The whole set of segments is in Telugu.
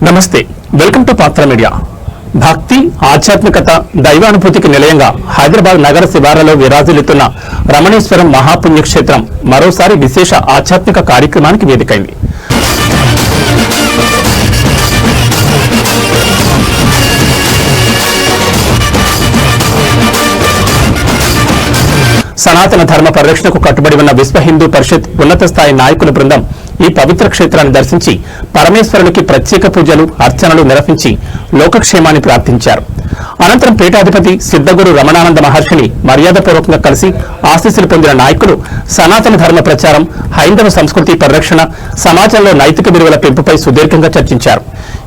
నమస్తే, వెల్కమ్ టు పాత్ర మీడియా. భక్తి, ఆధ్యాత్మికత, దైవానుభూతికి నిలయంగా హైదరాబాద్ నగర శివారులో విరాజిల్లుతున్న రమణేశ్వరం మహాపుణ్యక్షేత్రం మరోసారి విశేష ఆధ్యాత్మిక కార్యక్రమానికి వేదికైంది. సనాతన ధర్మ పరిరక్షణకు కట్టుబడి ఉన్న విశ్వ హిందూ పరిషత్ ఉన్నత స్థాయి నాయకుల బృందం ఈ పవిత్ర క్షేత్రాన్ని దర్శించి పరమేశ్వరునికి ప్రత్యేక పూజలు, అర్చనలు నిర్వహించి లోకక్షేమాన్ని ప్రార్థించారు. అనంతరం పీఠాధిపతి సిద్ధగురు రమణానంద మహర్షిని మర్యాదపూర్వకంగా కలిసి ఆశీస్సులు పొందిన నాయకులు సనాతన ధర్మ ప్రచారం, హైందవ సంస్కృతి పరిరక్షణ, సమాజంలో నైతిక విలువల పెంపుపై సుదీర్ఘంగా చర్చించారు.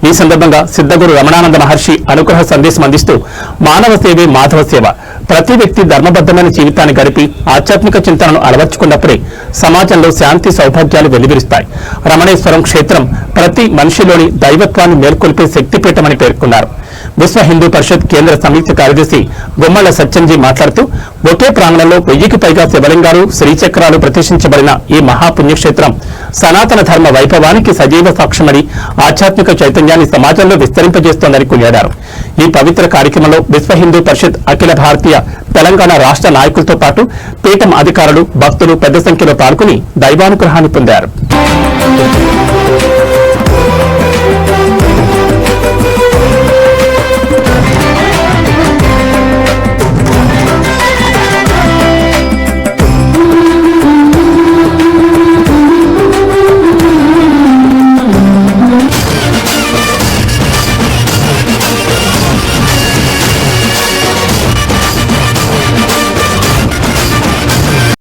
ఈ సందర్భంగా సిద్ధగురు రమణానంద మహర్షి అనుగ్రహ సందేశం అందిస్తూ మానవ సేవే మాధవ సేవ, ప్రతి వ్యక్తి ధర్మబద్ధమైన జీవితాన్ని గడిపి ఆధ్యాత్మిక చింతనను అలవర్చుకున్నప్పుడే సమాజంలో శాంతి సౌభాగ్యాలు వెల్లివిరుస్తాయి. రమణేశ్వరం క్షేత్రం ప్రతి మనిషిలోని దైవత్వాన్ని మేల్కొల్పే శక్తిపీఠమని పేర్కొన్నారు. విశ్వ హిందూ పరిషత్ కేంద్ర సంయుక్త కార్యదర్శి గుమ్మళ్ల సత్యంజీ మాట్లాడుతూ ఒకే ప్రాంగణంలో 1000కి పైగా శివలింగాలు, శ్రీచక్రాలు ప్రతిష్ఠించబడిన ఈ మహాపుణ్యక్షేత్రం సనాతన ధర్మ వైభవానికి సజీవ సాక్ష్యమని, ఆధ్యాత్మిక చైతన్యాన్ని సమాజంలో విస్తరింపజేస్తోందని కొనియాడారు. ఈ పవిత్ర కార్యక్రమంలో విశ్వ హిందూ పరిషత్ అఖిల భారతీయ తెలంగాణ రాష్ట్ర నాయకులతో పాటు పీఠం అధికారులు, భక్తులు పెద్ద సంఖ్యలో పాల్గొని దైవానుగ్రహాన్ని పొందారు.